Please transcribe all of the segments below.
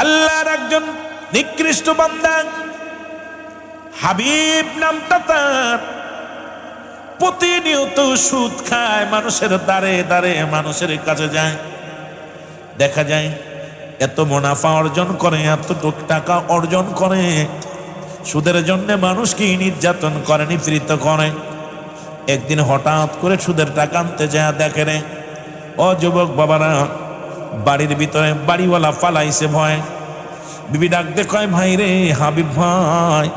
আল্লাহর একজন নিকৃষ্ট বান্দা হাবিব নামটা তার, প্রতিনিয়ত সুদ খায়, মানুষের দ্বারে দ্বারে মানুষের কাছে যায়, দেখা যায় এত মুনাফা অর্জন করে, এত টাকা অর্জন করে, সুদের জন্য মানুষকে নির্যাতন করে, নিপীড়িত করে। একদিন হঠাৎ করে সুদের টাকা আনতে যায়, দেখে রে ও যুবক বাবারা, বাড়ির ভিতরে বাড়িওয়ালা পালাইছে ভয়। বিবি ডাক দে কয়, ভাই রে হাবিব ভাই,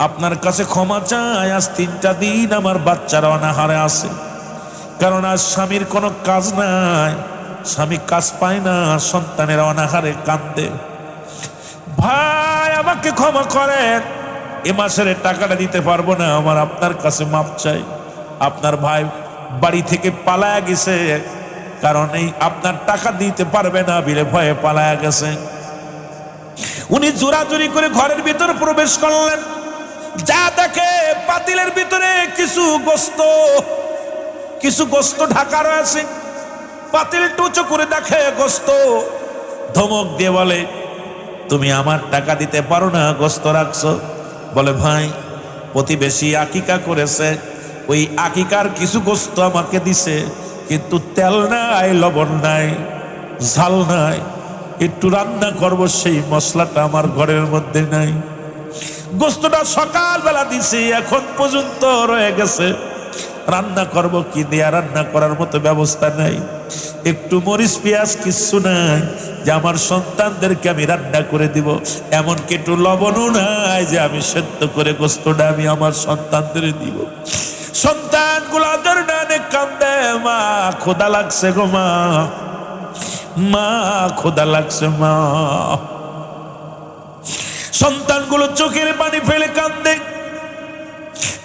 আপনার কাছে ক্ষমা চাই, আজ 3টা দিন আমার বাচ্চারা অনাহারে আছে, কারণ আজ স্বামীর কোনো কাজ নাই, স্বামী কাজ পায় না, সন্তানের অনাহারে কান্দে। ভাই আমাকে ক্ষমা করেন, এ মাসের টাকাটা দিতে পারবো না, আমার আপনার কাছে মাপ চাই। আপনার ভাই বাড়ি থেকে পালায়া গেছে, কারণ এই আপনার টাকা দিতে পারবে না বিলে ভয়ে পালায়া গেছে। উনি জোরাজুরি করে ঘরের ভিতরে প্রবেশ করলেন, যা দেখে পাতিলের ভিতরে কিছু গোস্ত ঢাকা রয়েছে। পাতিল টুচো করে দেখে গোস্ত, ধমক দিয়ে বলে, তুমি আমার টাকা দিতে পারো না, গোস্ত রাখছো। বলে, ভাই প্রতিবেশী আকিকা করেছে, ওই আকিকার কিছু গোস্ত আমাকে দিছে, কিন্তু তেল নাই, লবণ নাই, ঝাল নাই, একটু রান্না করবো সেই মশলাটা আমার ঘরের মধ্যে নাই। গোস্তটা সকালবেলা দিছে, এখন পর্যন্ত রয়ে গেছে, রান্না করব কি দিয়া, রান্না করার মতো ব্যবস্থা নাই, একটু মরিচ পেঁয়াজ কিচ্ছু নাই যে আমার সন্তানদেরকে আমি রান্না করে দিব, এমনকি একটু লবণও নাই যে আমি সেদ্ধ করে গোস্তটা আমি আমার সন্তানদের দিব। সন্তানগুলো ধরে কান্দে, মা খোদা লাগছে গো, মা খোদা লাগছে মা। সন্তানগুলো চোখের পানি ফেলে কান্দে,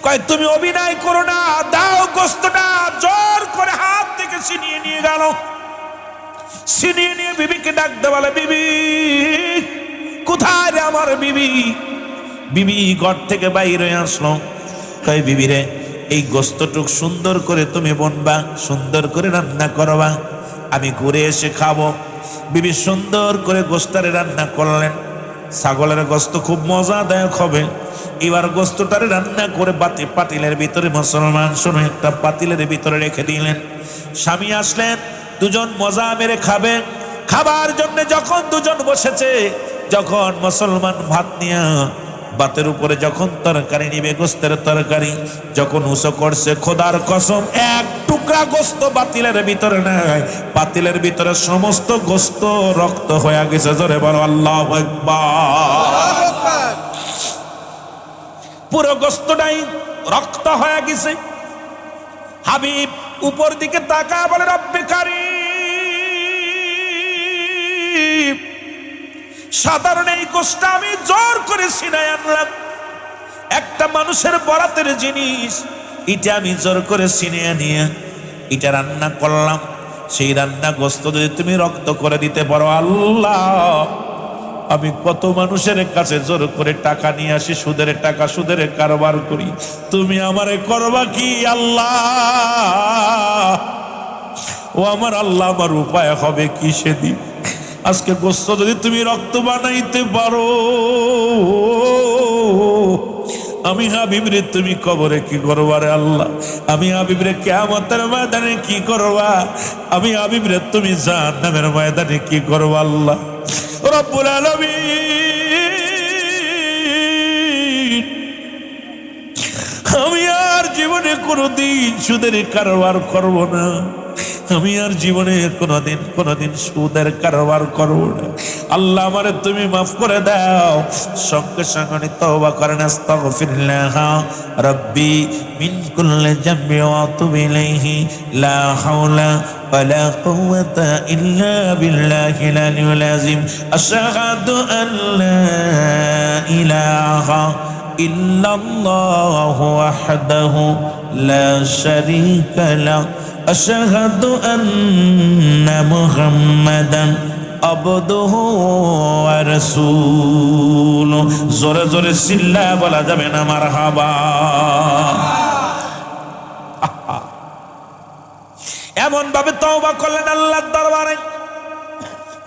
কয় তুমি অভিনয় করো না, দাও গোস্তটা। জোর করে হাত থেকে ছিনিয়ে নিয়ে গেল, ছিনিয়ে নিয়ে বিবিকে ডাকতে বলে, বিবি কোথায় রে আমার বিবি? বিবি ঘর থেকে বাইরে আসলো, কয় বিবি রে, এই গোস্তটুক সুন্দর করে তুমি বনবা, সুন্দর করে রান্না করবা, আমি ঘুরে এসে খাবো। বিবি সুন্দর করে গোস্তারে রান্না করলেন, ছাগলের গোস্ত খুব মজাদায়ক হবে। এবার গোস্তটারে রান্না করে পাতিলের ভিতরে, মুসলমান শোনো, একটা পাতিলের ভিতরে রেখে দিলেন। স্বামী আসলেন, দুজন মজা মেরে খাবে। খাবার জন্য যখন দুজন বসেছে, যখন মুসলমান ভাত নিয়ে ভাতের উপরে যখন তরকারি নিবে, গোস্তের তরকারি যখন উঁচু করছে, খোদার কসম এক টুকরা গোস্ত পাতিলের ভিতরে নাই, পাতিলের ভিতরে সমস্ত গোস্ত রক্ত হয়ে গেছে। জোরে বলো আল্লাহু আকবার। পুরো গোস্তটাই রক্ত হয়ে গেছে। হাবিব উপর দিকে তাকায় বলে, রব্বে কারীম, সাধারণ এই গোস্ত আমি জোর করে ছিনাই আনলাম, একটা মানুষের বরাতের জিনিস, এটা আমি জোর করে ছিনিয়ে নিয়ে এটা রান্না করলাম। সেই রান্না গোস্ত যদি তুমি রক্ত করে দিতে পারো, আল্লাহ আমি কত মানুষের কাছে জোর করে টাকা নিয়ে আসি, সুদের টাকা, সুদের কারবার করি, তুমি আমারে করবা কি আল্লাহ? ও আমার আল্লাহ, আমার উপায় হবে কি সেদিন? আজকে গোস্ত যদি তুমি রক্ত বানাইতে পারো, আমি হাবিবরে তুমি কবরে কি করবা রে আল্লাহ? আমি হাবিবরে কিয়ামতের ময়দানে কি করবা? আমি হাবিবরে তুমি জাহান্নামের ময়দানে কি করবা আল্লাহ রব্বুল আলামিন? আমি আর জীবনে কোনোদিন সুদের কারবার করব না, আমি আর জীবনে কোনোদিন সুদের কারবার করব না। আল্লাহ আমারে তুমি মাফ করে দাও। সঙ্গে সঙ্গে তওবা করেন, আস্তাগফিরুল্লাহ রাব্বি মিন কুল্লি যামবি ওয়া আতুবু ইলাইহি, লা হাওলা ওয়ালা কুওয়াতা ইল্লা বিল্লাহিল আলিয়্যিল আযীম। আশহাদু আন লা ইলাহা ইল্লাল্লাহু ওয়াহদাহু লা শারীকা লাহু, আশহাদু আন্না মুহাম্মাদান আবদুহু ওয়া রাসূলুহু। জোরে জোরে চিল্লা বলা যাবে না মারহাবা? এমন ভাবে তওবা করলেন আল্লাহর দরবারে,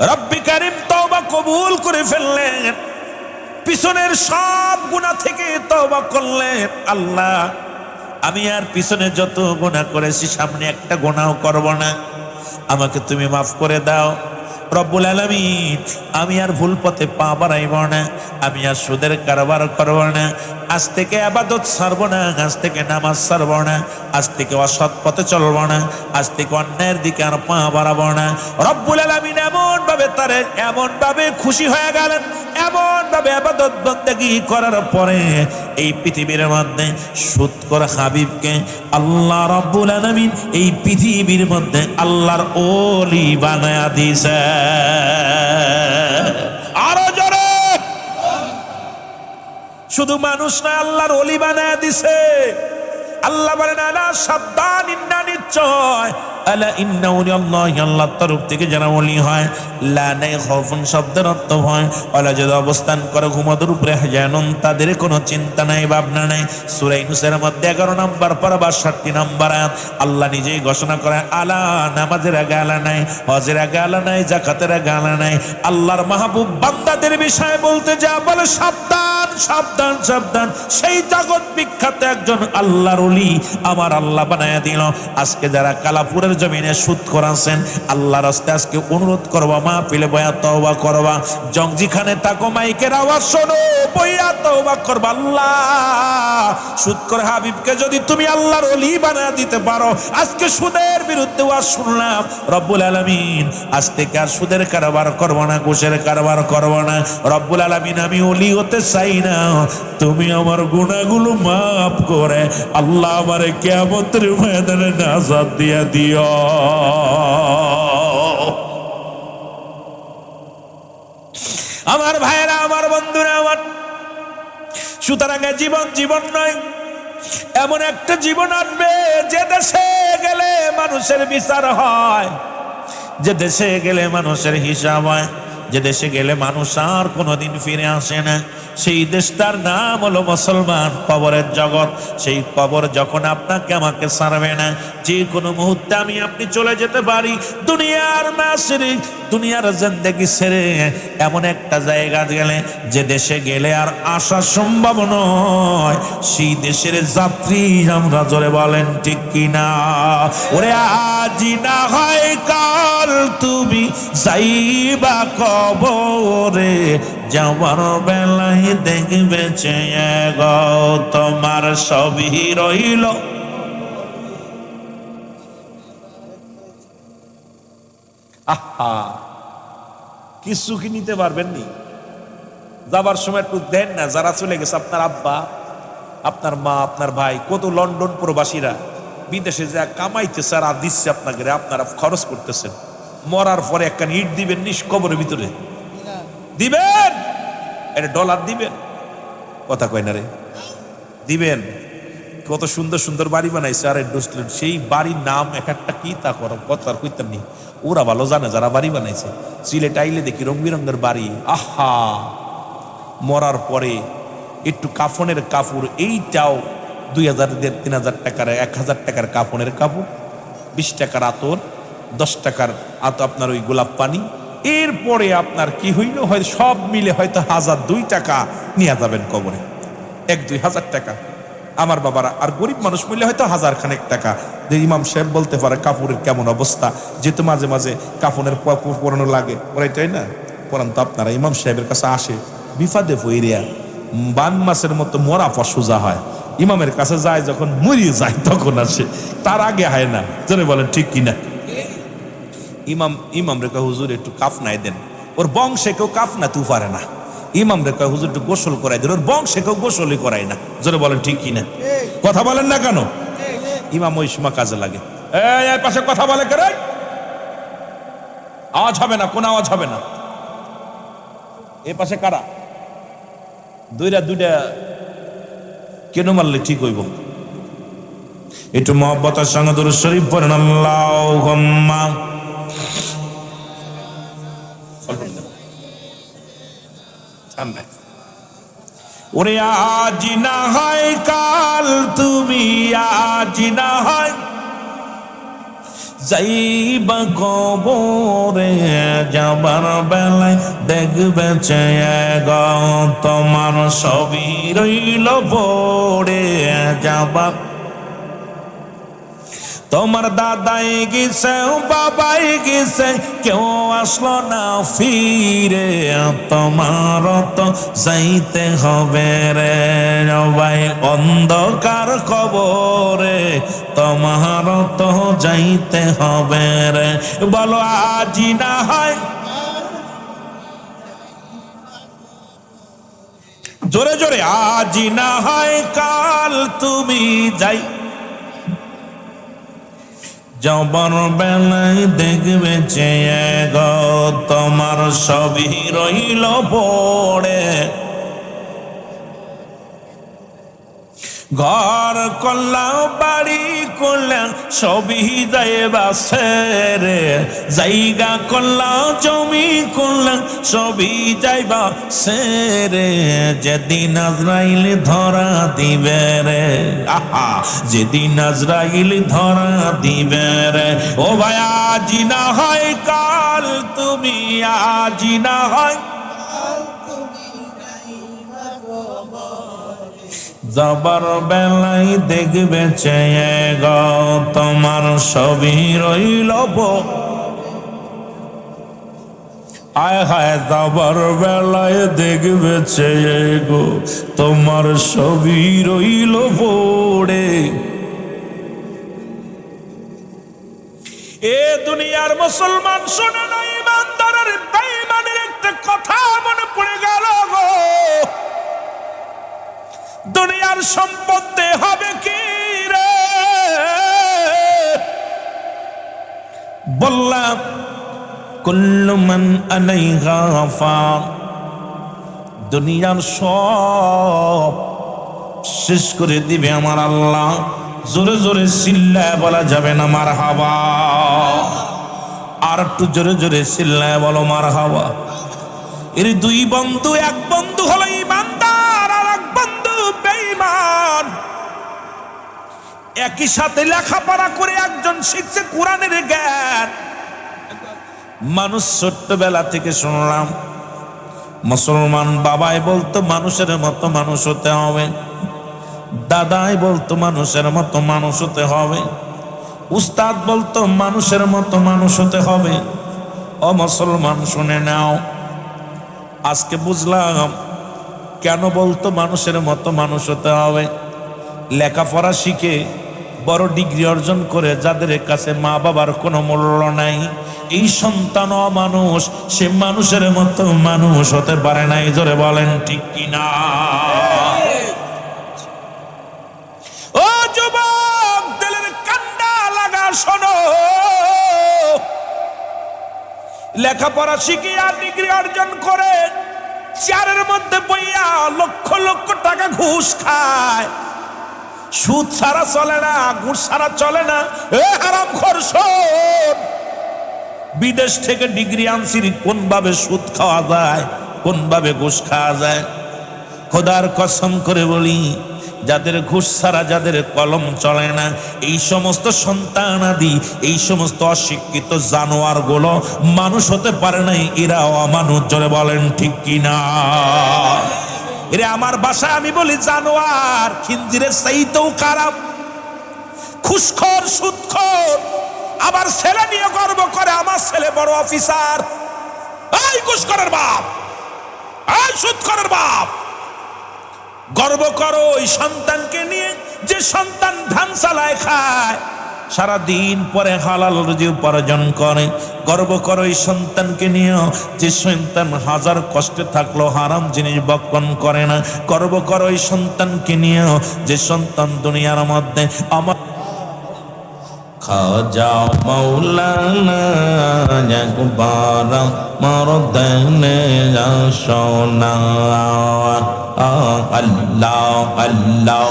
রব্বি কারীম তওবা কবুল করে ফেললেন, পিছনের সব গুনাহ থেকে তওবা করলেন। আল্লাহ, আমি আর পিছনে যত গুনাহ করেছি সামনে একটা গুনাহও করব না, আমাকে তুমি মাফ করে দাও। রব্বুল আলামিন, আমি আর ভুল পথে পা বাড়াইব না, আমি আর সুদের কারবার করব না, আজ থেকে ইবাদত ছাড়ব না, আজ থেকে নামাজ ছাড়ব না, আজ থেকে অসৎ পথে চলব না, আজ থেকে অন্যায়ের দিকে আর পা বাড়াবো না। রব্বুল আলামিন এমন ভাবে খুশি হয়ে গেলেন, এমন ভাবে ইবাদত বন্দেগী করার পরে এই পৃথিবীর মধ্যে সুদখোর হাবিবকে আল্লাহ রব্বুল আলামিন এই পৃথিবীর মধ্যে আল্লাহর ওলি বানায়া দিয়েছে। আরো জোরে, শুধু মানুষ না, আল্লাহর ওলি বানায়া দিছে। আল্লাহ বলেন, আলা সাবধান, ইন্না নিশ্চয়, আলা ইন্না ওলিয়াল্লাহি, আল্লাহর তরফ থেকে যারা ওলি হয়, লা নাই খাউফুন শব্দের অর্থ হয় ওলা, যদি অবস্থান করে ঘুমোদের উপরে হাজানুন, তাদের কোনো চিন্তা নাই, ভাবনা নাই। সূরা ইউনূসের মধ্যে 11 নম্বর পারা 62 নম্বর আয়াত আল্লাহ নিজেই ঘোষণা করে, আলা, নামাজের আগে আলা নাই, হজের আগে আলা নাই, যাকাতের আগে আলা নাই। আল্লাহর মাহবুব বান্দাদের বিষয়ে বলতে যা বলে, সাবধান সাবধান সাবধান, সেই জগৎ বিখ্যাত একজন আল্লাহর ওলি আমার আল্লাহ বানায়া দিল। আজকে যারা কালাপুরের জমিনে সুদখোর আছেন, আল্লাহর রাস্তায় আজকে অনুরোধ করবা, মাহফিলে বয়া তওবা করবা, জংজিখানে তাকো, মাইকের আওয়াজ শোনো, বইয়া তওবা করবা। আল্লাহ, সুদখোর হাবিবকে যদি তুমি আল্লাহর ওলি বানায়া দিতে পারো, আজকে সুদের বিরুদ্ধে ওয়াজ শুনলাম, রব্বুল আলামিন আজ থেকে আর সুদের কারবার করব না, ঘুষের কারবার করব না। রব্বুল আলামিন, আমি ওলি হতে চাই না, তুমি আমার গুনাহগুলো মাফ করে আল্লাহ আমারে কিয়ামতের ময়দানে নাজাত দিয়া দিও। আমার ভাইরা, আমার বন্ধুরা, আমার সুতরাং জীবন নয়, এমন একটা জীবন আসবে যে দেশে গেলে মানুষের বিচার হয়, যে দেশে গেলে মানুষের হিসাব হয়, যে দেশে গেলে মানুষ আর কোনোদিন ফিরে আসে না। সেই দেশটার নাম হলো মুসলমান, কবরের জগৎ। সেই কবর যখন আপনাকে আমাকে ছাড়বে না, যে কোনো মুহূর্তে আমি আপনি চলে যেতে পারি দুনিয়ার মাসরি, দুনিয়ার জিন্দেগি ছেড়ে এমন একটা জায়গা গেলে যে দেশে গেলে আর আসা সম্ভব নয়, সেই দেশের যাত্রী আমরা, জোরে বলেন ঠিক কিনা? ওরে আজি না হয় কাল তুমি যাইবা কবরে, যাওয়ার বেলায় দেখবে চেয়ে গো তোমার সবই রইল। আহা, কিছু কি নিতে পারবেন নি? যাবার সময় একটু দেন না, যারা চলে গেছে, আপনার আব্বা, আপনার মা, আপনার ভাই, কত লন্ডন প্রবাসীরা বিদেশে যা কামাইতেছে আর দিচ্ছে আপনাকে, আপনারা খরচ করতেছেন। মরার পরে একটা ইট দিবেন নিজ কবরের ভিতরে, দিবেন? এটা ডলার দিবেন? কথা কয় না রে, দিবেন? কত সুন্দর সুন্দর বাড়ি বানাইছে, আর সেই বাড়ির নাম এক একটা কি তা করো, কথা কইতাম নি, ওরা ভালো জানে যারা বাড়ি বানাইছে। সিলেট আইলে দেখি রং বেরঙ্গের বাড়ি। আহা, মরার পরে একটু কাফনের কাপড়, এইটাও 2000 3000 টাকার, 1000 টাকার কাফনের কাপড়, 20 টাকার আতর, 10 টাকার আপনার ওই গোলাপ পানি। এরপরে আপনার কি হইল, হয় সব মিলে হয়তো 1002 টাকা নিয়ে যাবেন কবরে, 1-2 হাজার টাকা। আমার বাবারা, আর গরিব মানুষ মিলে হয়তো 1000 খানেক টাকা। যে ইমাম সাহেব বলতে পারে কাপড়ের কেমন অবস্থা, যেহেতু মাঝে মাঝে কাফনের পরানো লাগে, ওরাইটাই না পরান, তো আপনারা ইমাম সাহেবের কাছে আসে বিফাদে ফইরিয়া, বান মাসের মতো মরা পর সোজা হয়। ইমামের কাছে যায় যখন মরিয়ে যায় তখন আসে, তার আগে হয় না। জোরে বলেন ঠিক কিনা? ইমাম রে কয়, হুজুর একটু কাফনায় দেন, ওর বংশে কেউ কাফনা তু পারে না। ইমাম রে কয়, হুজুর একটু গোসল করাই দেন, ওর বংশে কেউ গোসলই করায় না। জোরে বলেন ঠিক কিনা? কথা বলেন না কেন? ইমাম ওই সময় কাজে লাগে। এই পাশে কথা বলে করে, আওয়াজ হবে না, কোন আওয়াজ হবে না। এ পাশে কারা? দুইটা কেন মারলে ঠিক হইব? একটু মহব্বতের সঙ্গে দুরূদ শরীফ পড়েন, আল্লাহুম্মা। ওরে আজ না হয় কাল তুমি, আজ না হয় যাইবা কবরে যাবার বেলায় দেখবে চেয়ে গো তোমার সবই রইল পড়ে যাবা। তোমার দাদাই গেছে বাবাই গেছে কেউ আসলো না ফিরে, তোমার তো যাইতে হবে রে সবাই অন্ধকার কবরে, তোমার তো যাইতে হবে রে। বলো আজি না হয়, জোরে জোরে, আজি না হয় কাল তুমি যাই যাবার বেলায় দেখবে চেয়ে গো তোমার সবই রইল পড়ে। ঘর করলাম বাড়ি করলাম সবই যাইবা সেরে, জায়গা করলাম জমি করলাম সবই যাইবা সেরে, যেদিন আজরাইল ধরা দিবে রে, আহা যেদিন আজরাইল ধরা দিবে রে। ও ভাই আজি না হয় কাল তুমি, আজি না হয় যাবার বেলায় দেখবে চেয়ে গো তোমার সবই রইল আয় হায়, যাবার বেলায় দেখবে চেয়ে গো তোমার সবই রইল পড়ে। এ দুনিয়ার মুসলমান শোনে না, ইমানদারের বেঈমানের একটা কথা মনে পড়ে গেল গো, দুনিয়ার সম্পত্তি হবে কি রে? বললাম কুল্লু মান আলাইহা ফান, দুনিয়ার সব শেষ করে দিবে আমার আল্লাহ। জোরে জোরে চিল্লায় বলা যাবে না মারহাবা? আর একটু জোরে জোরে চিল্লায় বলো মারহাবা। এর দুই বন্ধু, এক বন্ধু হলো ইমানদার আর এক বন্ধু বেঈমান। একই সাথে লেখাপড়া করে একজন শিখছে কোরআনের জ্ঞান। মানুষ ছোট্টবেলা থেকে শুনলাম মুসলমান বাবাই বলতো মানুষের মতো মানুষ হতে হবে, দাদাই বলতো মানুষের মতো মানুষ হতে হবে, উস্তাদ বলতো মানুষের মতো মানুষ হতে হবে। ও মুসলমান শুনে নাও, আজকে বুঝলাম কেন বলতো মানুষের মতো মানুষ হতে হবে। লেখাপড়া শিখে বড় ডিগ্রি অর্জন করে যাদের কাছে মা বাবার কোনো মূল্য নাই, এই সন্তান মানুষ, সে মানুষের মতো মানুষ হতে পারে নাই। জোরে বলেন ঠিক কিনা? ও যুবক, দিলের কান্ডা লাগা শোনো, লেখাপড়া শিখে আর ডিগ্রি অর্জন করে চেয়ারের মধ্যে বইয়া লক্ষ লক্ষ টাকা ঘুষ খায়। সুদ ছাড়া চলে না, ঘুষ ছাড়া চলে না। এ হারামখোর শোন, বিদেশ থেকে ডিগ্রি আনছি, কোন ভাবে সুদ খাওয়া যায়, কোন ভাবে ঘুষ খাওয়া যায়। খোদার কসম করে বলি, যাদের ঘুষ ছাড়া, যাদের কলম চলে না, এই সমস্ত সন্তান আদি, এই সমস্ত অশিক্ষিত জানোয়ার গুলো মানুষ হতে পারে নাই, এরাও অমানুষ। জোরে বলেন ঠিক কিনা? এরে আমার বাসায় আমি বলি জানোয়ার, খিনজিরের চাইতেও খারাপ, ঘুষখোর সুদখোর। আবার ছেলে নিয়ে গর্ব করে, আমার ছেলে বড় অফিসার। এই ঘুষখোরের বাপ, এই সুদখোরের বাপ, গর্ব করো ওই সন্তানকে নিয়ে যে সন্তান ধান চালায় খায়, সারাদিন পরে হালাল রুজি উপার্জন করে। গর্ব করো এই সন্তানকে নিয়ে যে সন্তান হাজার কষ্টে থাকলো হারাম জিনিস ভক্ষণ করে না। গর্ব করো এই সন্তানকে নিয়ে যে সন্তান দুনিয়ার মধ্যে আমার খাজা মাওলানা একবার মরদনে সোনা। আল্লাহ আল্লাহ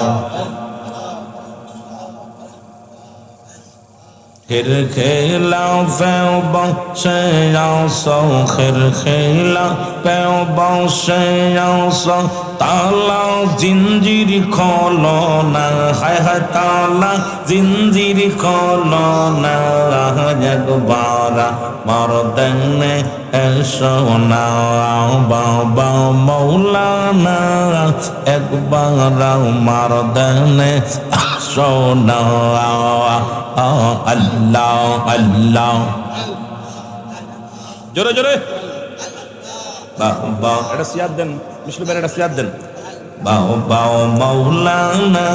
خلافه بخشه یاسو خلافه بخشه یاسو তালা জিঞ্জির খোলো না হায় হায় তালা জিঞ্জির খোলো না একবার মার দেনে এসো না বাবা মৌলানা একবার মার দেনে এসো না আল্লাহ আল্লাহ জোরে জোরে বাবা এটা সিয়াদ দেন মুসলিমের এটা সিয়াদ দেন বাও বাও মৌলানা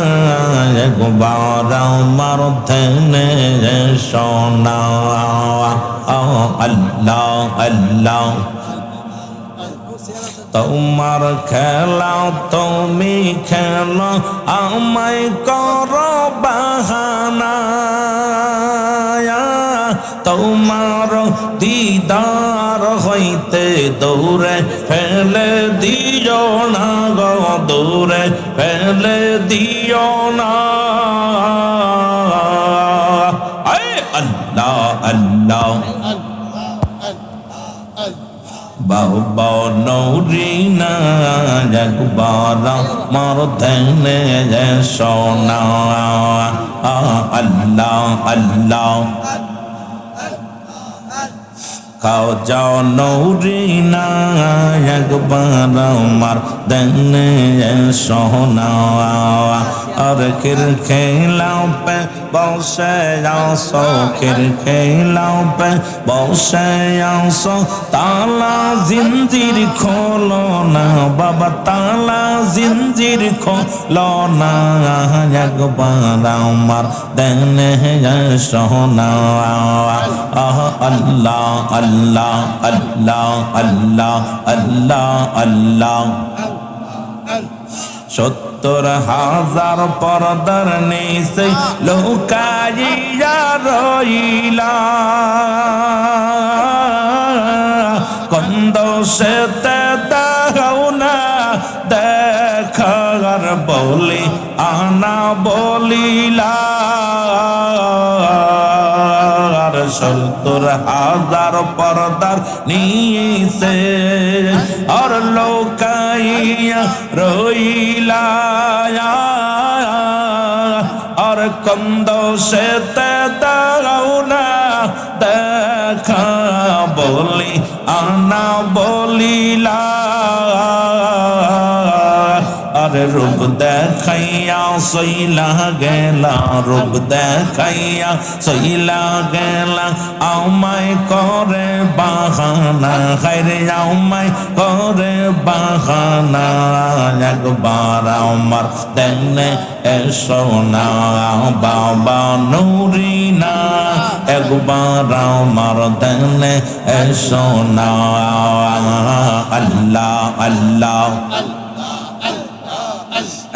একবার আমার ধ্যানে সোনা আল্লাহ আল্লাহ তোমার খেলা তুমি খেলো আমায় করো বাহানা তোমার দিদার হইতে দৌড়ে ফেলে দিও না গো দৌড়ে ফেলে দিও না আল্লাহ আল্লাহ বাবা নৌরিনা একবার মার ধ্যানে সোনা আল্লাহ আল্লাহ খাও যাও নৌরিনা একবার আমার ধ্যানে সোনা আর কির খেলাও পে বসে আসো কির খেলাও পে বসে আসো তালা জিঞ্জির খোলো না বাবা তালা জিঞ্জির খোলো না একবার আমার দেনে সোনা আল্লাহ আল্লাহ আল্লাহ আল্লাহ আল্লাহ আল্লাহ ৭০,০০০ পর্দার নিচে লুকাইয়া রইলা কন্দোষেতে দাও না দেখার বলি আনা বলিলা ৭০,০০০ পর্দার নিচে আর লোকাইয়া রইলা আর কন্দোষেতে দাও না দেখা বলি আনা বলিলা আর রূপ দেখাইয়া সইলা গেলা রূপ দেখাইয়া সইলা গেলা আমায় করে বাহানা হায়রে আমায় করে বাহানা একবার আমার দেনে এসো না বাবা নুরিনা একবার আমার দেনে এসো না আল্লাহ আল্লাহ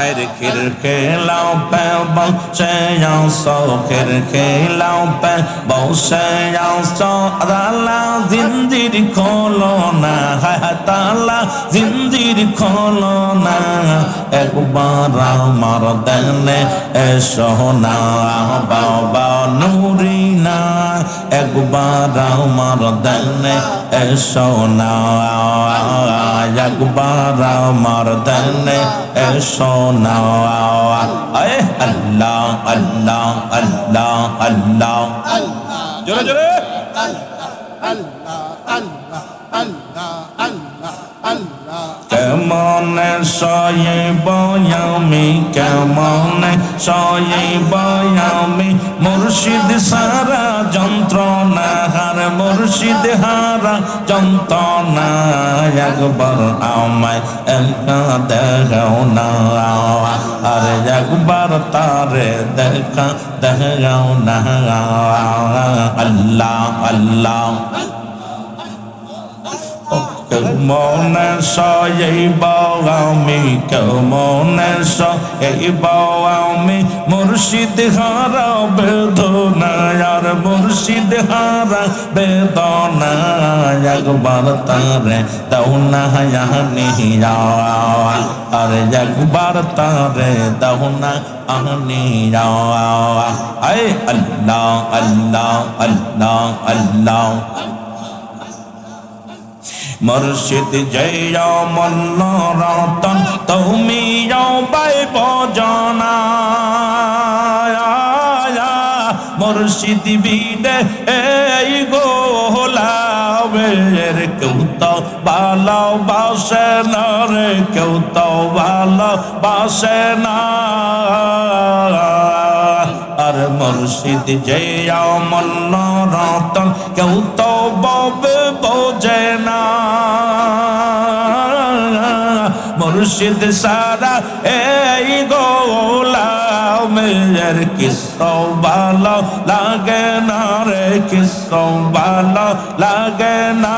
আর কির খেলাও পে বসে আসো কির খেলাও পে বসে আসো তালা জিঞ্জির খোলো না তালা জিঞ্জির খোলো না একবার আমার দেনে এসো না বাবা নুরিনা একবার আমার দেনে এসো না একবার আমার দেনে এসো না আল্লাহ আল্লাহ আল্লাহ আল্লাহ জোরে জোরে কেমন সইব আমি কেমন সইব আমি মুর্শিদ সারা যন্ত্রণা হার মুর্শিদ হারা যন্ত্রণা একবার আমায় একা দেখাও না আর একবার তারে দেখা দেখাও না আল্লাহ আল্লাহ কেমনে সইব আমি কেমনে সইব আমি মুর্শিদ হারা বেদনা আর মুর্শিদ হারা বেদনা একবার তারে দাও না নিয়া আর একবার তারে দাও না নিয়া আয় আল্লাহ আল্লাহ আল্লাহ আল্লাহ মুর্শিদ জয় মল্ল রতন তুমি পাইব জানা মুর্শিদ বিদে এই গোলামের কেউ তো ভালোবাসে না রে কেউ তো ভালোবাসে না আর মুর্শিদ জয় মল্ল রতন কেউ তো ববে বোঝে না মুর্শিদ সারা এই গোলামের কিসো ভালো লাগে না রে কিসো ভালো লাগে না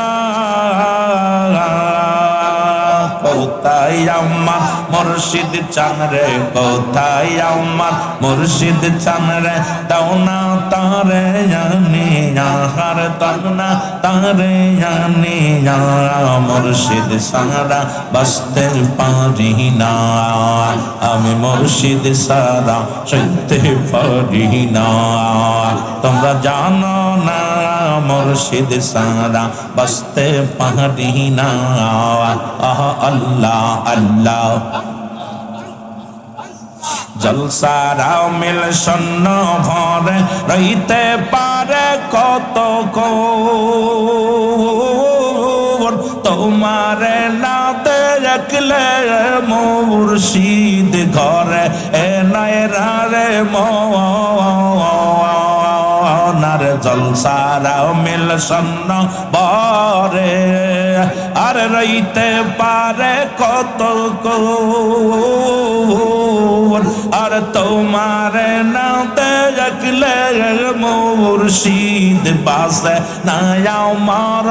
কোথায় আমার মুর্শিদ চান রে কোথায় আমার মুর্শিদ চান রে দাও না তারে জানি হার দাও না তারে জানি মুর্শিদ সারা বাঁচতে পারি না আমি মুর্শিদ সারা সইতে পারি না তোমরা জানো না মুর্শিদ সারা বাঁচতে পারি না আল্লাহ আল্লাহ জলসারা মিল শূন্য ভরে রইতে পারে কত কোন তোমারে না দেখলে মুর্শিদ ঘরে এ নয় রে মনার জলসারা মিল শূন্য ভরে আর রইতে পারে কত কোন আর তোমারে না দেখলে মুর্শিদ বাসে না আমার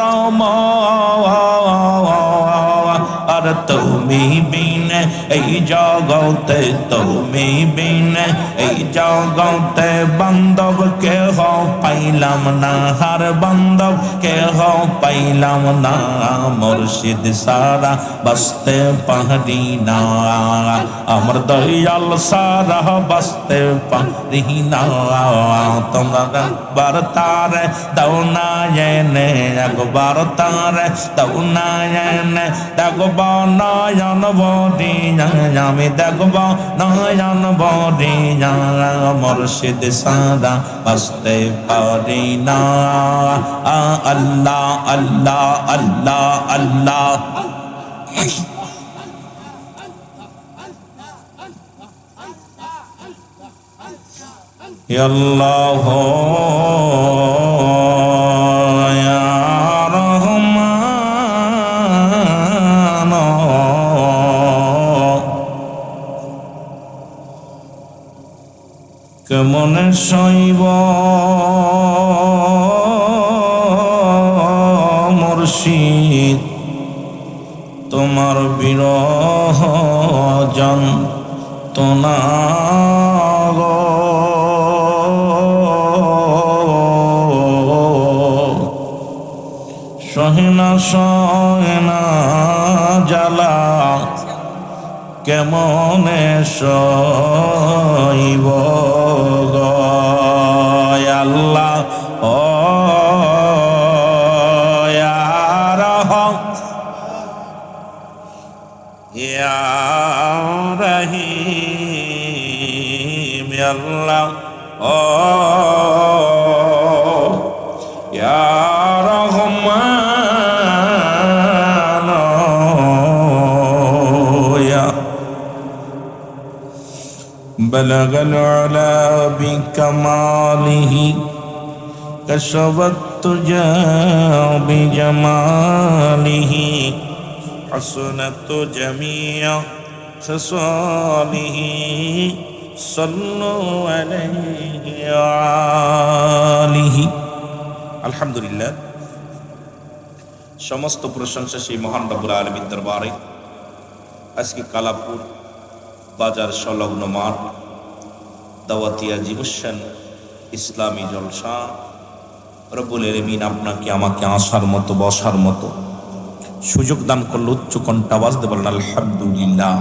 আর তুমি বিনে এই জগতে তুমি বিনে এই জগতে বান্ধব কেহ পাইলাম না হার বান্ধব কেহ পাইলাম না মুর্শিদ সারা বাঁচতে পারি না আমার দয়াল সারা বাঁচতে পারি না তোমরা একবার তারে দাও না এনে একবার তারে দাও না এনে দেখব নয়ন বরি আমি দেখব নয়ন বরি মুর্শিদ সারা বাঁচতে পারি না আল্লাহ আল্লাহ আল্লাহ আল্লাহ আল্লাহ কেমনে সইব মুর্শিদ তোমার বিরহ যন্ত্রণা গো সহেনা সহেনা জ্বালা কেমনে সইব গো আল্লাহ ও ইয়া রহিম আল্লাহ ও ইয়া রহমান ইয়া بلغ العلا بكماله كشف التجى بجماله حسنت جميع خصاله صلوا عليه وآله الحمد لله সমস্ত প্রশংসা সেই মহান রব্বুল আলামিন দরবারে। আজকে কালাপুর বাজার সংলগ্ন মাঠ দাওয়াতিয়া জীবস্যান ইসলামী জলসা, রব্বুল আলামিন আপনাকে আমাকে আসার মতো বসার মতো সুযোগ দান করলো। উচ্চ কণ্ঠে আওয়াজ দিয়ে বলেন আলহামদুলিল্লাহ।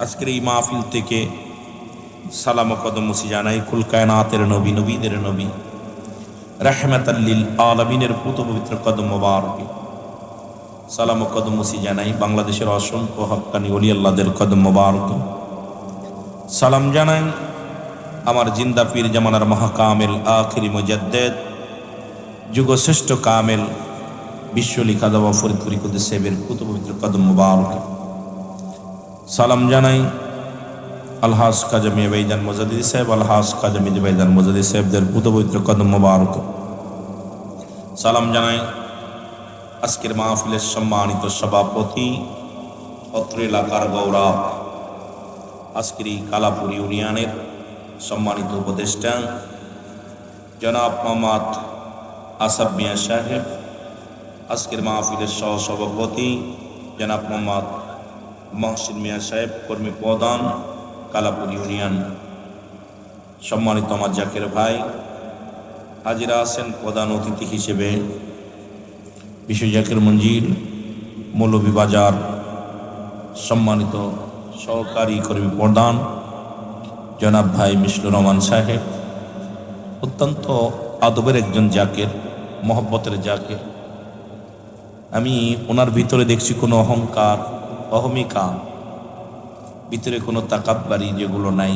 আজকের এই মাহফিল থেকে সালাম ও কদম মুছি জানাই কুল কায়নাতের নবী, নবীদের নবী, রাহমাতাল লিল আলামিনের পুত পবিত্র কদম মোবারকে সালাম ও কদম মুছি জানাই বাংলাদেশের অসংখ্য হক্কানি ওলি আল্লাহদের কদম মোবারকে সালাম জানাই আমার জিন্দা পীর জামানার মহাকামেল আখিরি মুজাদ্দেদ যুগশ্রেষ্ঠ কামেল বিশ্বলিখা দাওয়া ফরিদপুরি কুদ্দুসের পুত পবিত্র কদম মোবারকে সালাম জানাই আলহাজ খাজা মিয়া ভাইজান মুজাদ্দিদ সাহেব, আলহাজ খাজা মিয়া ভাইজান মুজাদ্দিদ সাহেবদের পুত পবিত্র কদম মোবারক। সালাম জানাই আজকের মাহফিলের সম্মানিত সভাপতি, অত্র এলাকার গৌরব, আজকের এই কালাপুর ইউনিয়নের সম্মানিত উপদেষ্টা জনাব মোহাম্মদ আসাব মিয়া সাহেব, আজকের মাহফিলের সহসভাপতি জনাব মোহাম্মদ মহসিন মিয়া সাহেব, কর্মী প্রধান কালাপুর ইউনিয়ন, সম্মানিত আমার জাকের ভাই হাজিরা আছেন প্রধান অতিথি হিসেবে বিশ্ব জাকের মঞ্জিল মৌলভীবাজার সম্মানিত সহকারী কর্মী প্রধান জনাব ভাই মিশলুর রহমান সাহেব, অত্যন্ত আদবের একজন জাকের, মহব্বতের জাকের। আমি ওনার ভিতরে দেখছি কোনো অহংকার, অহমিকা, ভিতরে কোনো তাকাতবাড়ি যেগুলো নাই।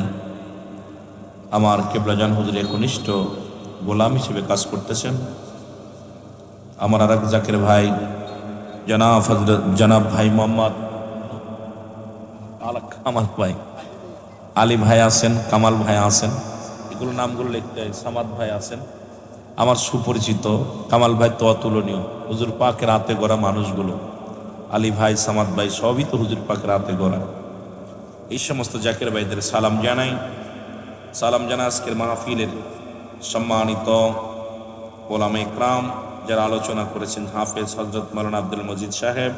আমার কেবলাজান হুজুরের একনিষ্ঠ গোলাম হিসেবে কাজ করতেছেন। আমার আর এক জাকের ভাই জনাব ভাই মোহাম্মদ কামাল ভাই, আলী ভাই আছেন, কামাল ভাই আছেন, এগুলো নামগুলো লিখতে হয়। সামাদ ভাই আছেন, আমার সুপরিচিত। কামাল ভাই তো অতুলনীয়, হুজুর পাকের হাতে গড়া মানুষগুলো। আলী ভাই, সামাদ ভাই সবই তো হুজুর পাকের হাতে গড়া। এই সমস্ত জাকের ভাইদের সালাম জানাই। সালাম জানাই আজকের মাহফিলের সম্মানিত ওলামা ইকরাম যারা আলোচনা করেছেন, হাফেজ হযরত মাওলানা আব্দুল মজিদ সাহেব,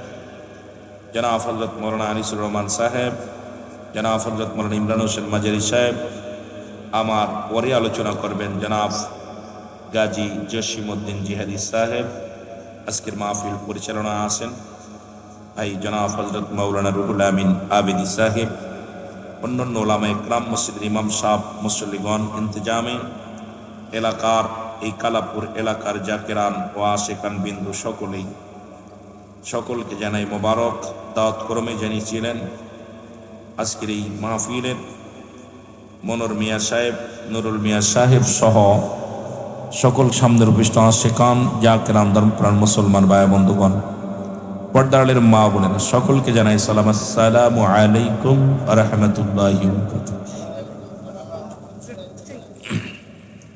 জনাব হযরত মাওলানা আনিসুর রহমান সাহেব, জনাব হযরত মাওলানা ইমরান হোসেন মাজারি সাহেব। আমার পরে আলোচনা করবেন জনাব গাজী জসিমউদ্দিন জিহাদি সাহেব। আজকের মাহফিল পরিচালনা আছেন ভাই জনাব হযরত মাওলানা রুহুল আমিন আবেদি সাহেব। অন্যান্য ওলামা ইকরাম, মসজিদের ইমাম সাহেব, মুসল্লিগণ, ইন্তজামে এলাকার এই কালাপুর এলাকার জাকেরান ও আশেকান বিন্দু সকলকে জানাই মোবারক। দাওয়াত ক্রমে জানিয়েছিলেন আজকের এই মাহফিলের মনোর মিয়া সাহেব, নুরুল মিয়া সাহেব সহ সকল সামনের উপস্থিত আশেকান জাকেরান ধর্মপ্রাণ মুসলমান ভাই বন্ধুগণ, পর্দারের মা বোনেরা, সকলকে জানাই সালাম, আসসালামু আলাইকুম ওয়া রাহমাতুল্লাহি ওয়া বারাকাতুহু।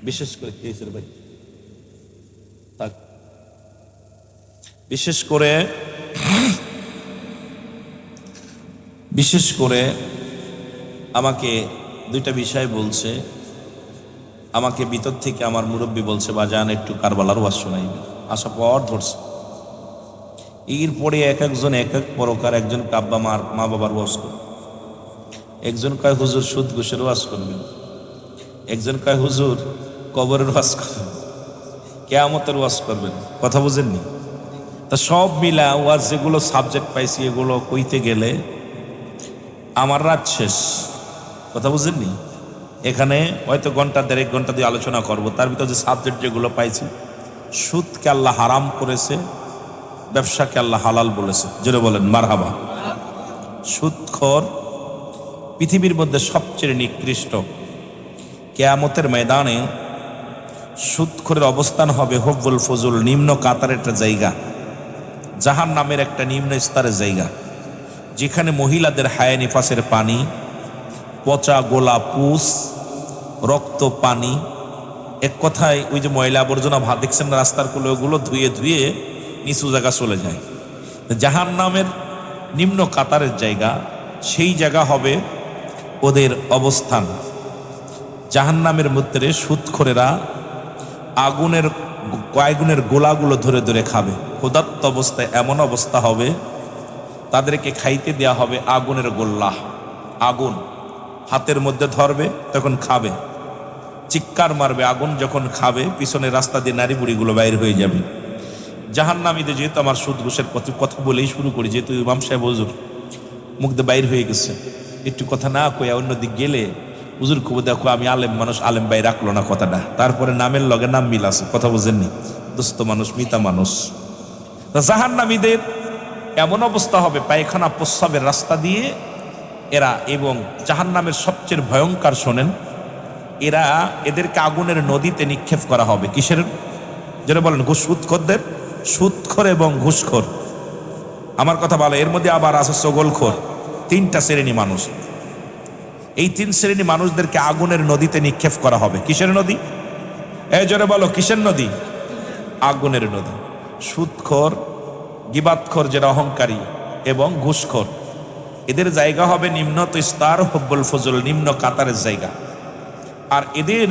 বিশেষ করে ভাই বিশেষ করে আমাকে দুইটা বিষয় বলছে। আমাকে ভিতর থেকে আমার মুরব্বী বলছে, বাজান একটু কারবালার ওয়াজ শোনাইবে। আশা পর ধরছে। এরপরে এক একজন এক এক প্রকার, একজন কাব্বা মা বাবার ওয়াজ করবে, একজন কয় হুজুর সুদ ঘুষের ওয়াজ করবেন, একজন কয় হুজুর কবরের ওয়াজ করবেন, কিয়ামতের ওয়াজ করবেন। কথা বুঝেননি? তা সব মিলা ওয়াজ যেগুলো সাবজেক্ট পাইছি এগুলো কইতে গেলে আমার রাত শেষ। কথা বুঝেননি? এখানে হয়তো ঘন্টা দেড়েক ঘন্টা দিয়ে আলোচনা করব। তার ভিতর যে সাবজেক্ট যেগুলো পাইছি, সুদকে আল্লাহ হারাম করেছে, ব্যবসাকে আল্লাহ হালাল বলেছে। যেটা বলেন মারহাবা। সুদখোর পৃথিবীর মধ্যে সবচেয়ে নিকৃষ্ট। কিয়ামতের ময়দানে সুদখোরের অবস্থান হবে হুবুল ফুজুল, নিম্ন কাতারের একটা জায়গা, জাহান নামের একটা নিম্ন স্তরের জায়গা, যেখানে মহিলাদের হায়া নিফাসের পানি, পচা গোলা পুষ, রক্ত পানি, এক কথায় ওই যে ময়লা আবর্জনা ভাত দেখছেন না রাস্তার কুলে, ওগুলো ধুয়ে ধুয়ে নিচু জায়গা চলে যায়। জাহান নামের নিম্ন কাতারের জায়গা, সেই জায়গা হবে ওদের অবস্থান। জাহান নামের মধ্যে সুদখোরেরা আগুনের গোলাগুলো ধরে ধরে খাবে। ক্ষুধার্ত অবস্থায় এমন অবস্থা হবে, তাদেরকে খাইতে দেয়া হবে আগুনের গোল্লা। আগুন হাতের মধ্যে ধরবে, তখন খাবে, চিৎকার মারবে, আগুন যখন খাবে পিছনের রাস্তা দিয়ে নারী বুড়িগুলো বাইর হয়ে যাবে। জাহান্নামীদের, যেহেতু আমার সুদ ঘুষের কথা বলেই শুরু করি, যেহেতু ইমাম সাহেব হুজুর মুখ দিয়ে বাইর হয়ে গেছে, একটু কথা না কয়ে অন্যদিক গেলে হুজুর খুব দেখো আমি আলেম মানুষ, আলেম ভাই রাখলো না কথাটা, তারপরে নামের লগে নাম মিল আছে, কথা বুঝেননি, দুস্থ মানুষ, মিতা মানুষ। জাহান্নামীদের এমন অবস্থা হবে, পায়খানা প্রস্রাবের রাস্তা দিয়ে এরা, এবং জাহান্নামের সবচেয়ে ভয়ঙ্কর শোনেন, এদেরকে আগুনের নদীতে নিক্ষেপ করা হবে। কিসের? যেটা বলেন সুদখোরদের, সুদখোর এবং ঘুষখোর। আমার কথা বলে, এর মধ্যে আবার আছে সগলখোর। তিনটা শ্রেণী মানুষ। এই তিন শ্রেণী মানুষদেরকে আগুনের নদীতে নিক্ষেপ করা হবে। কিসের নদী? এই জোরে বলো, কিসের নদী? আগুনের নদী। সুদখোর, গিবাতখোর যেটা অহংকারী, এবং ঘুষখোর, এদের জায়গা হবে নিম্ন তিস্তার হব্বুল ফজল, নিম্ন কাতারের জায়গা। আর এদের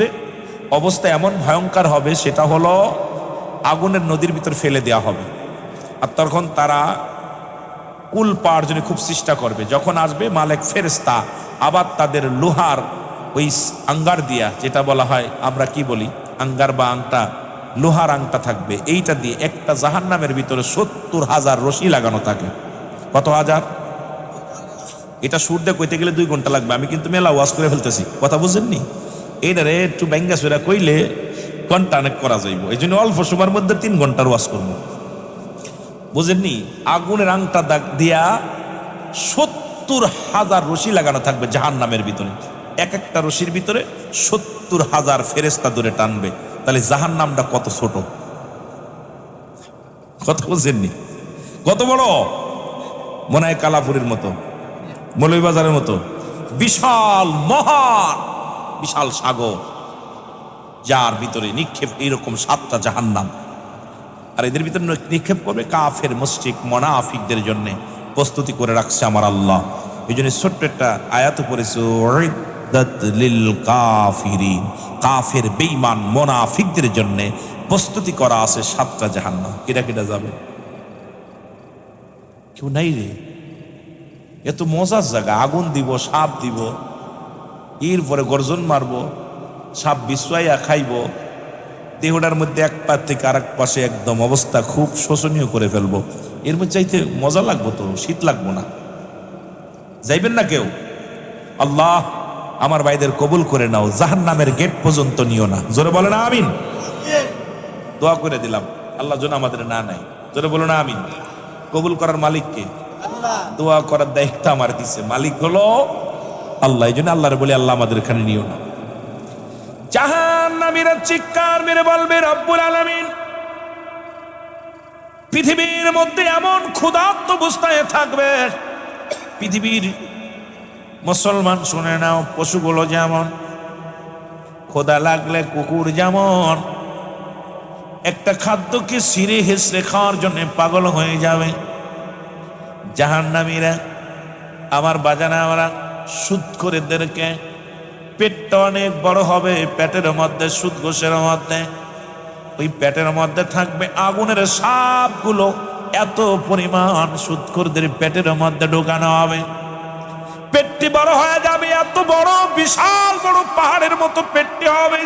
অবস্থা এমন ভয়ঙ্কর হবে, সেটা হলো আগুনের নদীর ভিতর ফেলে দেওয়া হবে। আর তখন তারা কুল পাওয়ার জন্য খুব চেষ্টা করবে। যখন আসবে মালেক ফেরেশতা, আবার তাদের লোহার ওই আঙ্গার দিয়া, যেটা বলা হয়, আমরা কি বলি আঙ্গার বা আংটা, লোহার আংটা থাকবে, এইটা দিয়ে একটা জাহান্নামের ভিতরে 70,000 রশি লাগানো থাকে। কত হাজার? এটা সুরদে কইতে গেলে 2 ঘন্টা লাগবে, আমি কিন্তু মেলা ওয়াজ করে ফেলতেছি, কথা বুঝেননি? এইটারে একটু ব্যাঙ্গা সুরা কইলে ঘন্টা অনেক করা যাইব, এই জন্য অল্প সময়ের মধ্যে 3 ঘন্টার ওয়াজ করবো, বুঝেননি? আগুনের আংটা দাগ দিয়া 70,000 রশি লাগানো থাকবে জাহান্নামের ভিতরে। এক একটা রশির ভিতরে 70,000 ফেরেশতা ধরে টানবে। তাহলে জাহান্নামটা কত ছোট, কথা বুঝেননি? কত বড়? মনে হয় কালাপুরের মতো, মৌলভীবাজারের মতো বিশাল, মহান বিশাল সাগর, যার ভিতরে নিক্ষেপ এইরকম 7টা জাহান্নাম। আর এদের ভিতরে নিক্ষেপ করবে কাফের, মুশরিক, মুনাফিকদের জন্য প্রস্তুতি করে রাখছে আমার আল্লাহ। এই জন্য ছোট্ট একটা আয়াত পড়েছে, উইদ্দাত লিল কাফিরিন, কাফের, বেঈমান, মুনাফিকদের জন্য প্রস্তুতি করা আছে 7টা জাহান্নাম। কেডা কেডা যাবে? কেউ নাই রে। এত মজার জায়গা, আগুন দিব, সাপ দিব, এরপরে গর্জন মারবো, সাপ বিছাইয়া খাইব, দেহটার মধ্যে এক পা থেকে আর এক পাশে একদম অবস্থা খুব শোচনীয় করে ফেলবো। এর মধ্যে চাইতে মজা লাগবো তো, শীত লাগবো না? যাইবেন না কেউ? আল্লাহ আমার ভাইদের কবুল করে নাও, জাহান্নামের গেট পর্যন্ত নিও না। জোরে বলে না আমিন। দোয়া করে দিলাম, আল্লাহ যেন আমাদের না নাই। জোরে বলো না আমিন। কবুল করার মালিককে, দোয়া করার দায়িত্ব আমার দিছে, মালিক হলো আল্লাহ। এই জন্য আল্লাহরে বলি, আল্লাহ আমাদের এখানে নিও না। জাহান্নামীরা চিৎকার মেরে বলবে, রব্বুল আলামিন, পৃথিবীর মধ্যে এমন ক্ষুধার্ত অবস্থায় থাকবে, পৃথিবীর মুসলমান শুনে নাও, পশুগুলো যেমন ক্ষুধা লাগলে কুকুর যেমন একটা খাদ্যকে ছিঁড়ে হেসড়ে খাওয়ার জন্য পাগল হয়ে যাবে, জাহান্নামীরা আমার বাজানা, আমরা সুদখোরদেরকে, পেটটা অনেক বড় হবে, পেটের মধ্যে, সুদ ঘোষের মধ্যে, ওই পেটের মধ্যে থাকবে আগুনের সাপগুলো। এত পরিমাণ সুদখোরদের পেটের মধ্যে ঢোকানো হবে, পেটটি বড় হয়ে যাবে, এত বড়, বিশাল বড় পাহাড়ের মতো পেটটি হবে।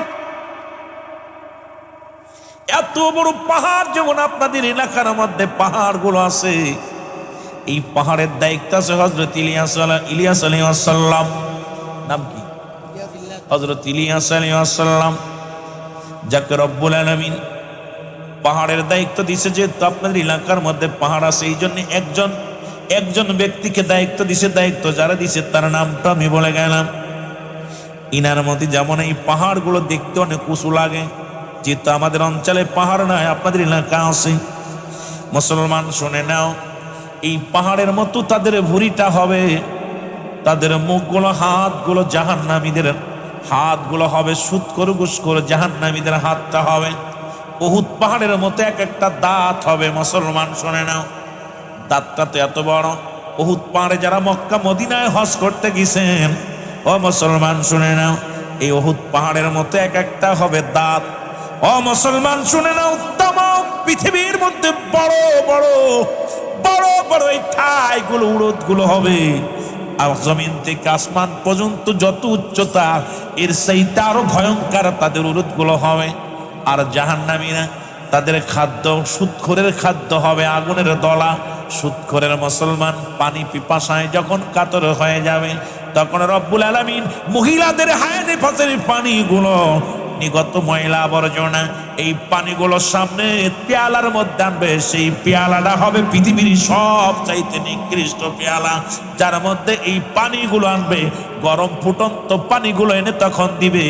এত বড় পাহাড়, যেমন আপনাদের এলাকার মধ্যে পাহাড়গুলো আছে, এই পাহাড়ের দায়িত্ব আছে হযরত ইলিয়াস আলাইহিস সালাম। নাম কি? হযরত ইলিয়াস আলাইহিস সালাম, যাকে রব্বুল আলামিন পাহাড়ের দায়িত্ব দিছে। যেহেতু আপনাদের এলাকার মধ্যে পাহাড় আছে, এই জন্য একজন ব্যক্তিকে দায়িত্ব দিছে। দায়িত্ব যারা দিছে তার নামটা আমি বলে গেলাম। ইনার মধ্যে যেমন এই পাহাড়গুলো দেখতে অনেক উঁচু লাগে, যেহেতু আমাদের অঞ্চলে পাহাড় নয়, আপনাদের এলাকা আছে। মুসলমান শুনে নাও, এই পাহাড়ের মতো তাদের ভুঁড়িটা হবে, তাদের মুখগুলো, হাতগুলো জাহান্নামীদের হাতগুলো হবে, সুদখোর ঘুষখোর জাহান্নামীদের হাতটা হবে উহুদ পাহাড়ের মতো, এক একটা দাঁত হবে। মুসলমান শুনে নাও, দাঁতটা তো এত বড়, উহুদ পাহাড়ে যারা মক্কা মদিনায় হজ করতে গেছেন, ও মুসলমান শুনে নাও, এই উহুদ পাহাড়ের মতো এক একটা হবে দাঁত। ও মুসলমান শুনে নাও, উত্তম তমাম পৃথিবীর মধ্যে বড় বড় বড় বড় এই ঠাইগুলো উড়দগুলো হবে। আর জমিন থেকে আসমান পর্যন্ত যত উচ্চতা, এর সেইটা আরো ভয়ঙ্কর তাদের উরুদগুলো হবে। আর জাহান্নামীরা, তাদের খাদ্য সুদখোরের খাদ্য হবে আগুনের দলা। সুদখোরের মুসলমান পানি পিপাসায় যখন কাতর হয়ে যাবে, তখন রব্বুল আলামিন মহিলাদের হায় নেফাসের পানিগুলো, নিগত ময়লা আবর্জনা, এই পানিগুলো সামনে পেয়ালার মধ্যে আনবে। সেই পেয়ালাটা হবে পৃথিবীর সব চাইতে নিকৃষ্ট পেয়ালা, যার মধ্যে এই পানিগুলো আনবে। গরম ফুটন্ত পানিগুলো এনে তখন দিবে।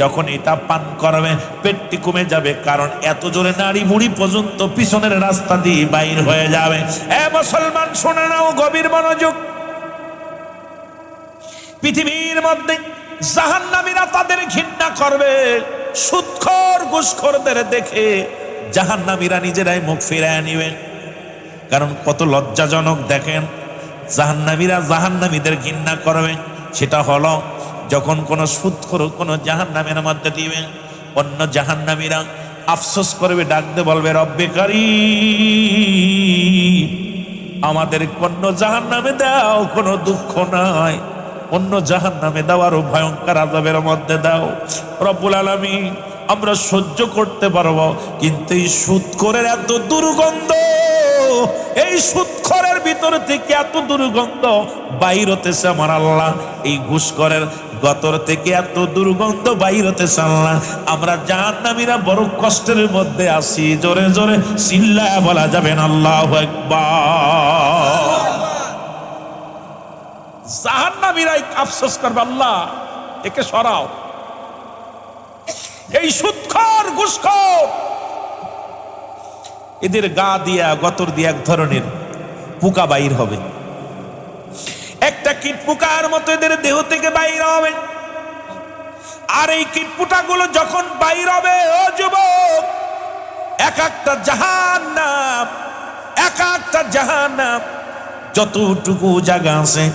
যখন এটা পান করবে, পেটটি কমে যাবে, কারণ এত জোরে নাড়ি বুড়ি পর্যন্ত পিছনের রাস্তা দিয়ে বাইর হয়ে যাবে। এ মুসলমান শুনে নাও, গভীর মনোযোগ। পৃথিবীর মধ্যে জাহান্নামীরা তাদের ঘৃণা করবে। সুদখোর ঘুষখোরদের দেখে জাহান্নামীরা নিজেরাই মুখ ফিরায় নিবে। কারণ কত লজ্জাজনক দেখেন, জাহান্নামীরা জাহান্নামীদের ঘৃণা করবে। সেটা হলো যখন কোনো সুদখোর কোনো জাহান্নামের মধ্যে দিবে, অন্য জাহান্নামীরা আফসোস করবে, ডাকতে বলবে, রব্বে কারীম, আমাদের অন্য জাহান্নামে দাও, কোনো দুঃখ নাই, অন্য জাহান্নামে দাও, আরো ভয়ঙ্কর আযাবের মধ্যে দাও। রব্বুল আলামিন, আমরা সহ্য করতে পারবো, কিন্তু এই সুদখোরের এত দুর্গন্ধ, এই সুদখোরের ভিতর থেকে এত দুর্গন্ধ বাইর হতেছে আমার আল্লাহ, এই ঘুষখোরের গতর থেকে এত দুর্গন্ধ বাইর হতেছে আল্লাহ। আমরা জাহান্নামীরা বড় কষ্টের মধ্যে আছি। জোরে জোরে চিল্লায়া বলা যাবে না আল্লাহু আকবার। জাহান্নামীরাই আফসোস করবে, আল্লাহ একে সরাও। এই সুদখোর ঘুষখোর, এদের গা দিয়া গতর দিয়ে এক ধরনের পোকা বাইর হবে। একটা কীট পোকার মতো এদের দেহ থেকে বাইর হবে। আর এই কীট পোকাগুলো যখন বাইর হবে, ও যুবক, এক একটা জাহান্নাম, এক একটা জাহান্নাম, যতটুকু জায়গা আছে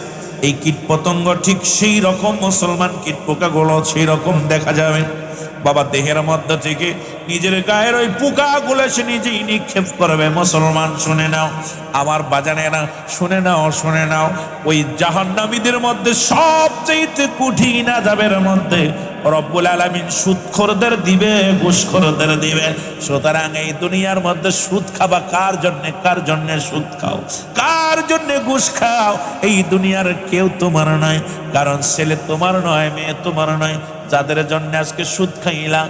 এই কীট পতঙ্গ ঠিক সেই রকম মুসলমান কীট পোকাগুলো সেই রকম দেখা যাবে। বাবা, দেহের মধ্যে থেকে নিজের গায়ের ওই পোকাগুলো সে নিজেই নিক্ষেপ করবে। মুসলমান শুনে নাও, আমার বাজানেরা শুনে নাও, শুনে নাও, ওই জাহান্নামীদের মধ্যে সবচেয়ে কঠিন আযাবের মধ্যে রব্বুল আলামিন সুদখোরদের দিবে, ঘুষখোরদের দিবে। সুতরাং এই দুনিয়ার মধ্যে সুদ খাবা কার জন্যে? কার জন্যে সুদ খাও? কার জন্যে ঘুষ খাও? এই দুনিয়ার কেউ তোমার নয়, কারণ ছেলে তোমার নয়, মেয়ে তোমার নয়। যাদের জন্য আজকে সুদ খাইলা,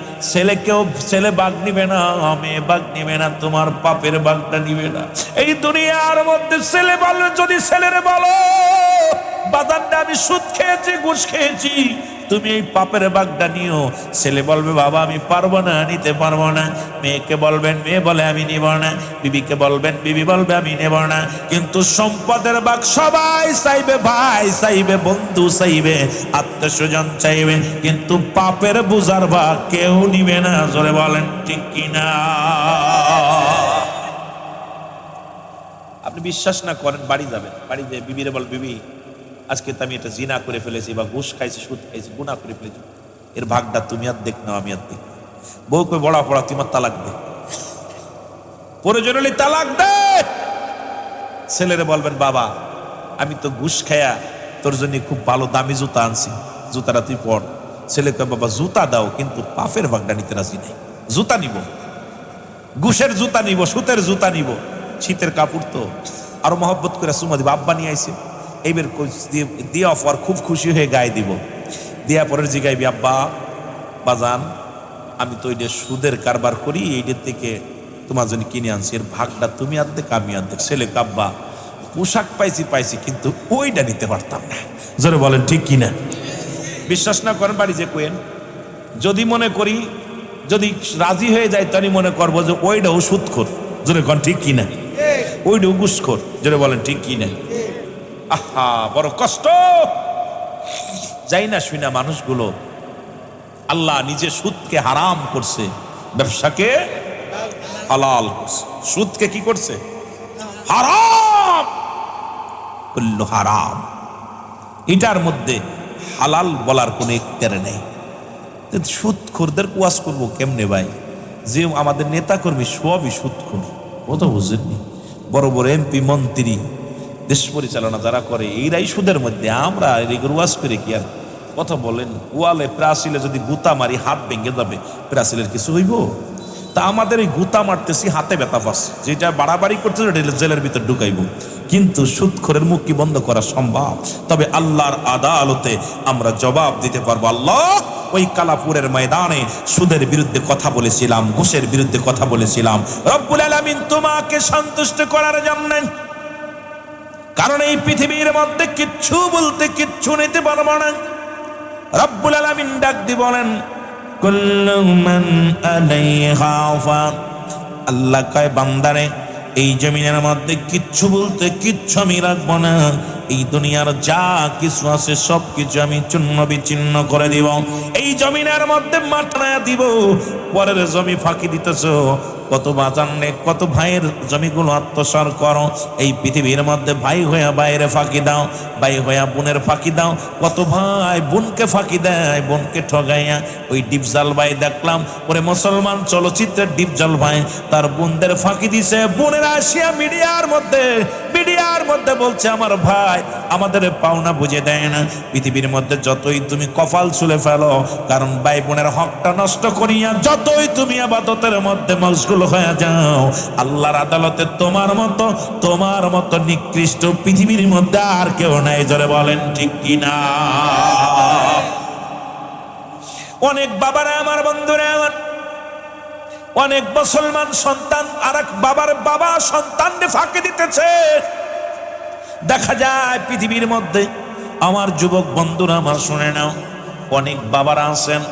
ছেলে বাগ নিবে না, মেয়ে বাগ নিবে না, তোমার পাপের বাগটা নিবে না। এই দুনিয়ার মধ্যে ছেলে বলো, যদি ছেলেরে বলো, বাজারটা আমি সুদ খেয়েছি, ঘুষ খেয়েছি, তুমি এই পাপের বাগটা নিও, ছেলে বলবে, বাবা আমি পারবো না, নিতে পারবো না। মেয়েকে বলবেন, মেয়ে বলে আমি নিব না। বিবিকে বলবেন, বিবি বলবে আমি নেব না। কিন্তু সম্পদের বাগ সবাই চাইবে, ভাই চাইবে, বন্ধু চাইবে, আত্মীয় স্বজন চাইবে, কিন্তু পাপের বোঝার ভাগ কেউ নিবে না। জোরে বলেন ঠিক কিনা? আপনি বিশ্বাস না করেন, বাড়ি যাবেন, বাড়ি যেয়ে বিবিরে বল, বিবি আজকে তো আমি এটা জিনা করে ফেলেছি, বা ঘুষ খাইছি, সুদ খাইছি, গুনাহ করে ফেলেছি, এর ভাগটা তুমি আর দেখ নাও, আমি আর দেখ। বউকে বড়া পড়া, তোমার তালাক দে, প্রয়োজন হলে তালাক দে। ছেলেরে বলবেন, বাবা আমি তো ঘুষ খায়া তোর জন্য খুব ভালো দামি জুতা আনছি, জুতাটা তুই পর। ছেলেকে, বাবা জুতা দাও, কিন্তু পাপের ভাগটা নিতে রাজি নেই। জুতা নিব, ঘুষের জুতা নিব, সুতের জুতা নিব। শীতের কাপড় তো আরো মহব্বত করে সুমা দিব, আব্বা নিয়ে আইছে, এইবার দিয়া পর খুব খুশি হয়ে গায়ে দিব। দিয়া পরের জিগাইবি, আব্বা বাজান আমি তো ওইটা সুদের কারবার করি, এইটার থেকে তোমার জন্য কিনে আনছি, এর ভাগটা তুমি আর্ধেক আমি আর্ধেক। ছেলে, আব্বা পোশাক পাইছি, কিন্তু ওইটা নিতে পারতাম না। জোরে বলেন ঠিক কিনা? বিশ্বাস না করেন, বাড়ি যে কোয়েন, যদি মনে করি, যদি রাজি হয়ে যায়, তাহলে মনে করবো যে ওইটাও সুদখোর। জোরে কন ঠিক কিনা? ওইটাও ঘুষখোর। জোরে বলেন ঠিক কিনা? আহা, বড় কষ্ট। যাই না শুই না মানুষগুলো, আল্লাহ নিজে সুদকে হারাম করছে, ব্যবসাকে হালাল করছে। সুদকে কি করছে? হারাম করল, হারাম। এটার মধ্যে হালাল বলার কোনো ইখতিয়ার নেই। সুদখোরদের ওয়াজ করবো কেমনে ভাই? যে আমাদের নেতাকর্মী সবই সুদখোর, কথা বুঝেননি? বড় বড় এমপি মন্ত্রী দেশ পরিচালনা যারা করে এইরাই সুদের মধ্যে। আমরা এগুলো ওয়াজ করে কি আর কথা বলেন? ওয়ালে প্রাচীলে যদি গুতা মারি হাত ভেঙে যাবে, প্রাচীলের কিছু হইব? তা আমাদের এই গুতা মারতেছি, হাতে ব্যথা পাচ্ছে, যেটা বাড়াবাড়ি করতে জেলের ভিতর ঢুকাইব। কিন্তু সুদখোরের মুখ কি বন্ধ করা সম্ভব? তবে আল্লাহর আদালতে আমরা জবাব দিতে পারবো। আল্লাহ, ওই কালাপুরের ময়দানে সুদের বিরুদ্ধে কথা বলেছিলাম, ঘুষের বিরুদ্ধে কথা বলেছিলাম। রব্বুল আলামিন তোমাকে সন্তুষ্ট করার জন্য, কারণ এই পৃথিবীর মধ্যে কিচ্ছু বলতে কিচ্ছু নিতে পারবো না। রব্বুল আলামিন ডাক দিয়ে বলেন, কুল্লু মান আলাইহা ফান। আল্লাহ কয়, বান্দারে এই জমিনের মধ্যে কিচ্ছু বলতে কিচ্ছু আমি রাখবো না। এই দুনিয়ার যা কিছু আছে সব কিছু আমি চূর্ণ বিচ্ছিন্ন করে দিব। এই জমিনের মধ্যে মাঠা দিব। পরের জমি ফাঁকি দিতেছ, কত বাজানে কত ভাইয়ের জমিগুলো আত্মসার করো। এই পৃথিবীর মধ্যে ভাই হইয়া বাইরে ফাঁকি দাও, ভাই হইয়া বোনের ফাঁকি দাও। কত ভাই বোনকে ফাঁকি দেয়, বোনকে ঠগাইয়া। ওই ডিপজাল ভাই দেখলাম, ওরে মুসলমান চলচ্চিত্রের ডিপজাল ভাই তার বোনদের ফাঁকি দিছে। বোনেরা আসিয়া মিডিয়ার মধ্যে বলছে, আমার ভাই আমাদের পাওনা বুঝে দেয় না। পৃথিবীর মধ্যে যতই তুমি কপাল ছুলে ফেলো, কারণ ভাই বোনের হকটা নষ্ট করিয়া যতই তুমি ইবাদতের মধ্যে মশগুল হয়ে যাও, আল্লাহর আদালতে তোমার মতো নিকৃষ্ট পৃথিবীর মধ্যে আর কেউ নাই। জোরে বলেন ঠিক কিনা? অনেক বাবারা আমার, বন্ধুরা আমার, অনেক মুসলমান সন্তান আর এক বাবার বাবা সন্তানকে ফাঁকি দিতেছে। দেখা যায় পৃথিবীর মধ্যে, আমার যুবক বন্ধুরা আমার শুনে নাও, অনেক বাবারা আছেন,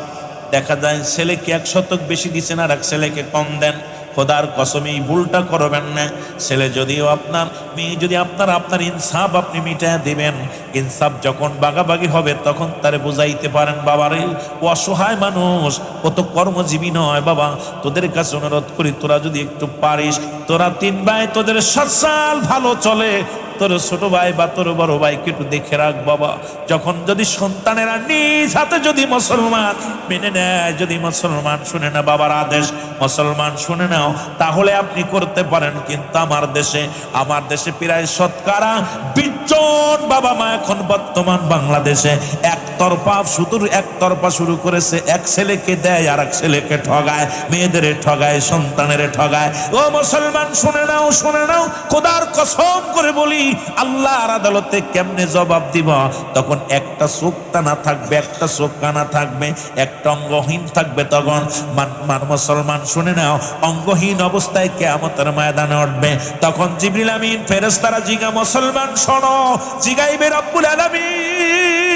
দেখা যায় ছেলেকে 1 শতক বেশি দিচ্ছেন আর এক ছেলেকে কম দেন। খোদার কসম এই ভুলটা করবেন না। ছেলে যদিও আপনার, মেয়ে যদি আপনার ইনসাফ আপনি মিটায় দিবেন। ইনসাফ যখন বাগাবাগি হবে তখন তারে বুঝাইতে পারেন, বাবারে ও অসহায় মানুষ, ও তো কর্মজীবী নয়। বাবা তোদের কাছে অনুরোধ করি, তোরা যদি একটু পারিস, তোরা 3 ভাই তোদের 7 সাল ভালো চলে, তোর ছোট ভাই বা তোর বড় ভাইকে একটু দেখে রাখ বাবা। যখন যদি সন্তানেরা নিজ হাতে যদি মুসলমান মেনে নেয়, যদি মুসলমান শুনে না বাবার আদেশ, মুসলমান শুনে নাও, তাহলে আপনি করতে পারেন। কিন্তু আমার দেশে প্রায় শতকরা 20 জন বাবা মা এখন বর্তমান বাংলাদেশে একতরফা শুরু করেছে। এক ছেলেকে দেয় আর এক ছেলেকে ঠগায়, মেয়েদের ঠগায়, সন্তানের ঠগায়। ও মুসলমান শুনে নাও, খোদার কসম করে বলি, আল্লাহর আদালতে কেমনে জবাব দিব? তখন একটা চোখ টানা থাকবে, একটা চোখ কানা থাকবে, একটা অঙ্গহীন থাকবে। তখন মুসলমান শুনে নাও, অঙ্গহীন অবস্থায় কিয়ামতের ময়দানে উঠবে। তখন জিবরিল আমিন ফেরেশতারা জিগা, মুসলমান শোনো, জিগাইবে রব্বুল আলামিন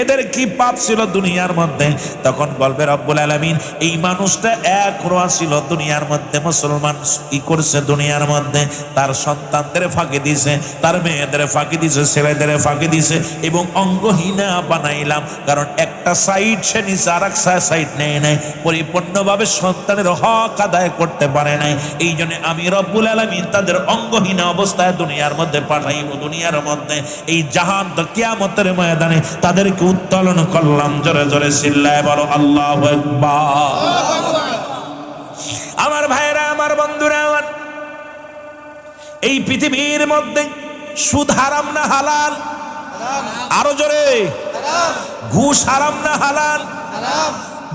এদের কি পাপ ছিল দুনিয়ার মধ্যে? তখন বলবে রব্বুল আলামিন, এই মানুষটা এক রোয়া ছিল দুনিয়ার মধ্যে, মুসলমান কি করছে দুনিয়ার মধ্যে? তার সন্তানদের ফাঁকি দিছে, তার মেয়েদের ফাঁকি দিছে, ছেলেদের ফাঁকি দিছে, এবং অঙ্গহীনা বানাইলাম। কারণ একটা সাইড সে নিচে আর এক সাইড নেয় নাই, পরিপূর্ণভাবে সন্তানের হক আদায় করতে পারে নাই। এই জন্য আমি রব্বুল আলামিন তাদের অঙ্গহীনা অবস্থায় দুনিয়ার মধ্যে পাঠাইব। দুনিয়ার মধ্যে এই জাহান তো কিয়ামতের ময়দানে তাদেরকে উত্তোলন করলাম। জোরে জোরে চিল্লায় বলো আল্লাহু আকবার। আমার ভাইরা, আমার বন্ধুরা আমার, এই পৃথিবীর মধ্যে সুদ হারাম না হালাল? আরো জোরে। ঘুষ হারাম না হালাল?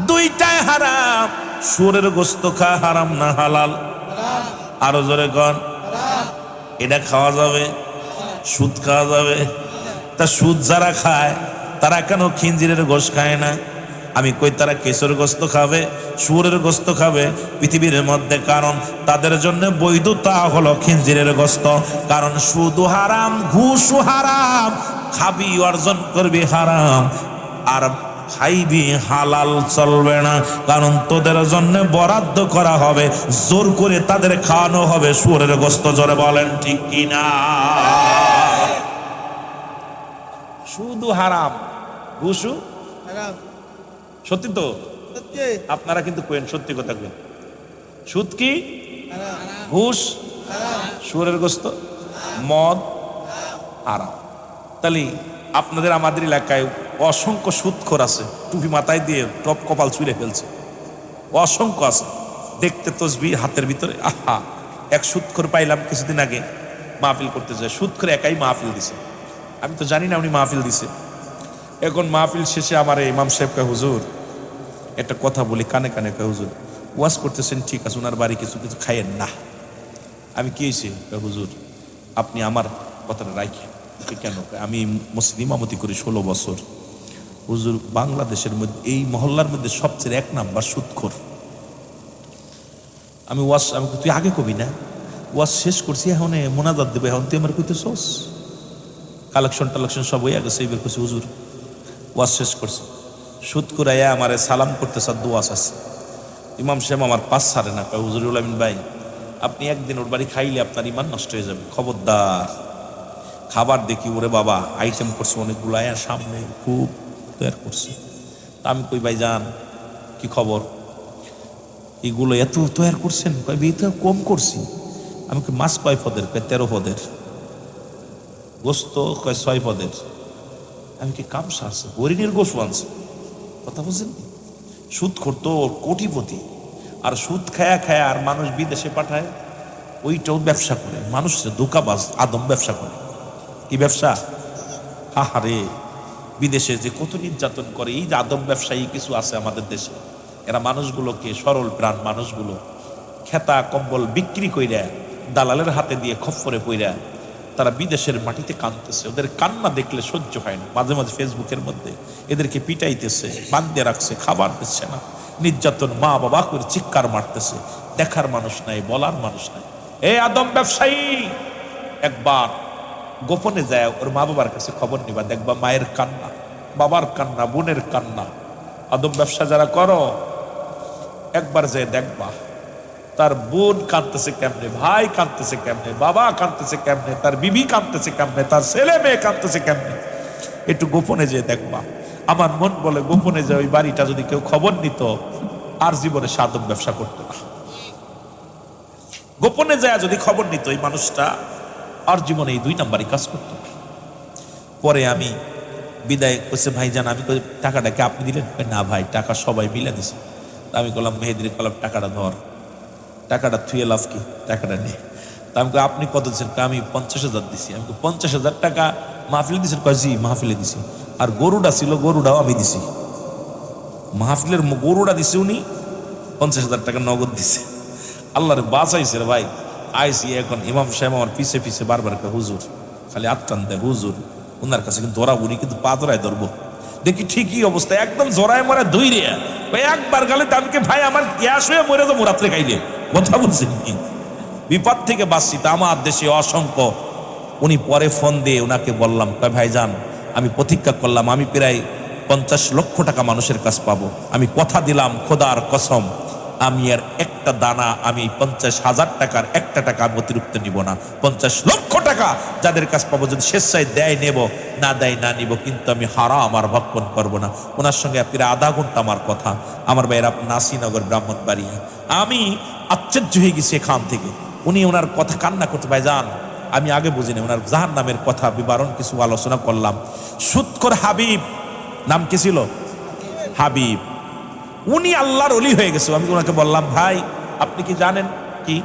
দুইটাই হারাম। সুরের গোশত খাওয়া হারাম না হালাল? আরো জোরে কন। এটা খাওয়া যাবে? সুদ খাওয়া যাবে? তা সুদ যারা খায় তারা কেন খিঞ্জিরের গোশত খায় না? আমি কই তারা কেশর গোশত খাবে, শুয়োরের গোশত খাবে পৃথিবীর মধ্যে? কারণ তাদের জন্য বৈধতা হলো খিঞ্জিরের গোশত। কারণ সুদও হারাম, ঘুষও হারাম, খাবি অর্জন করবি হারাম, আর খাইবি হালাল চলবে না। কারণ তোদের জন্য বরাদ্দ করা হবে, জোর করে তাদের খাওয়ানো হবে শুয়োরের গোশত। জোরে বলেন ঠিক কিনা? শুধু হারাম, ঘুষও হারাম। সত্যি তো? আপনারা কিন্তু কোয়েন, সত্যি কথা কোয়েন। সুদ কি? ঘুষ, শুয়োরের গোশত, মদ হারাম। তাহলে আপনাদের আমাদের এলাকায় অসংখ্য সুদখোর আছে, টুপি মাথায় দিয়ে টপ কপাল ছুঁড়ে ফেলছে। অসংখ্য আছে। দেখতে তসবি হাতের ভিতরে, আহা। এক সুদখোর পাইলাম কিছুদিন আগে, মাহফিল করতে যায়, সুদখোর একাই মাহফিল দিছে। আমি তো জানি না উনি মাহফিল দিছে। এখন মাহফিল শেষে আমার ইমাম সাহেব কয়, হুজুর একটা কথা বলি, কানে কানে কয়, হুজুর ওয়াজ করতেছেন ঠিক আছে, ওনার বাড়ি কিছু কিছু খাইয়েন না। আমি কি হয়েছে? হুজুর আপনি আমার কথাটা রাখেন। কেন? আমি মসজিদ ইমামতি করি 16 বছর। হুজুর বাংলাদেশের মধ্যে এই মহল্লার মধ্যে সবচেয়ে 1 নাম্বার সুদখোর। আমি তুই আগে কবি না, ওয়াজ শেষ করছি, এখন মোনাজাত দেবে, এখন তুই আমার কইতে সোস কালেকশন টালেকশন সব হইয়া গেছে। এইবার কইছে হুজুর ওয়াজ শেষ করছে। সুদখোর আয়া আমারে সালাম করতে স্যার দোয়া আছে। ইমাম সাহেব আমার পাশ ছাড়ে না, কয় হুজুরুল আমিন ভাই আপনি একদিন ওর বাড়ি খাইলে আপনার ইমান নষ্ট হয়ে যাবে, খবরদার। খাবার দেখি ওরে বাবা আইটেম করছে অনেকগুলো, আয়া সামনে খুব তৈরি করছে। তা আমি কই ভাই যান কি খবর, এগুলো এত তৈরি করছেন? কয় তো কম করছি। আমি কই মাছ কয় পদের? কয় 13 পদের। গোস্ত কয় 6 পদের। আমি কি কাম সারছে, হরিণের গোস্ত আনছে। কথা বুঝছেন? সুদ করতো কোটিপতি, আর সুদ খায়া খায়া আর মানুষ বিদেশে পাঠায়, ওইটাও ব্যবসা করে। মানুষ ধোঁকাবাজ আদম ব্যবসা করে। কি ব্যবসা? হাহারে, বিদেশে যে কত নির্যাতন করে। এই যে আদম ব্যবসায়ী কিছু আছে আমাদের দেশে, এরা মানুষগুলোকে, সরল প্রাণ মানুষগুলো খেতা কম্বল বিক্রি কইরা দালালের হাতে দিয়ে খপ্পরে পইরা তারা বিদেশের মাটিতে কাঁদতেছে। ওদের কান্না দেখলে সহ্য হয় না। মাঝে মাঝে ফেসবুকের মধ্যে এদেরকে পিটাইতেছে, বান্ধে রাখছে, খাবার দিচ্ছে না, নির্যাতন, মা বাবা করে চিৎকার মারতেছে। দেখার মানুষ নাই, বলার মানুষ নাই। এই আদম ব্যবসায়ী একবার গোপনে যায় ওর মা বাবার কাছে খবর নিবা, দেখবা মায়ের কান্না, বাবার কান্না, বোনের কান্না। আদম ব্যবসা যারা করো একবার যে দেখবা তার বোন কাঁদতেছে কেমনে, ভাই কাঁদতেছে কেমনে, বাবা কাঁদতেছে কেমনে, তার বিবি কাঁদতেছে কেমনে, তার ছেলে মেয়ে কাঁদতেছে কেমনে। একটু গোপনে যে দেখবা। আমার মন বলে গোপনে যে ওই বাড়িটা যদি কেউ খবর নিত আর জীবনে সাদম ব্যবসা করতো না। গোপনে যায় যদি খবর নিত এই মানুষটা আর জীবনে এই 2 নাম্বারই কাজ করত না। পরে আমি বিদায় করছে, ভাই জান আমি টাকাটাকে আপনি দিলেন? না ভাই টাকা সবাই মিলে দিছে। আমি বললাম মেহেদির কলাম টাকাটা ধর, টাকাটা থুয়ে লাভ কি, টাকাটা নেই। তা আমি আপনি কত দিচ্ছেন? আমি 50,000 দিছি। আমি 50,000 টাকা মাহফিলে দিচ্ছেন? কয় জি মাহফিলে দিছি। আর গরুটা ছিল, গরুটাও আমি দিছি। মাহফিলের গরুটা দিছে উনি, 50,000 টাকা নগদ দিছে। আল্লাহর বাঁচাইছে রে ভাই। আইসি এখন ইমাম সাহেব আমার পিছে পিছে বারবার হুজুর খালি আত্রান দেয়, হুজুর ওনার কাছে কিন্তু ধরা, উনি কিন্তু পা ধরায় ধরবো। দেখি ঠিকই অবস্থা, একদম জড়ায় মরা ধুইরে একবার গেলে দামকে ভাই আমার গ্যাস হয়ে মরে যাবো রাত্রে খাইলে। কথা বলছেন কি? বিপদ থেকে বাঁচছি তা আমার দেশে অসংখ্য। উনি পরে ফোন দিয়ে ওনাকে বললাম, কয় ভাই যান আমি প্রতিজ্ঞা করলাম আমি প্রায় 50 লক্ষ টাকা মানুষের কাছ পাবো। আমি কথা দিলাম খোদার কসম, আমি আর একটা দানা, আমি 50,000 টাকার একটা টাকা আমি অতিরিক্ত নিব না। 50 লক্ষ টাকা যাদের কাছ পাবো, যদি স্বেচ্ছায় দেয় নেব, না দেয় না নিব, কিন্তু আমি হারাম আর ভক্ষণ করবো না। ওনার সঙ্গে প্রায় আধা ঘন্টা আমার কথা। আমার ভাইয়ের নাসিনগর ব্রাহ্মণবাড়িয়া। আমি আশ্চর্য হয়ে গেছি এখান থেকে। উনি ওনার কথা কান্না করতে, ভাই যান আমি আগে বুঝিনি ওনার জাহান্নামের কথা বিবরণ কিছু আলোচনা করলাম। সুদখোর হাবিব, নাম কি ছিল? হাবিব। উনি আল্লাহর ওলি হয়ে গেছে। আমি ওনাকে বললাম, ভাই আপনি কি জানেন কি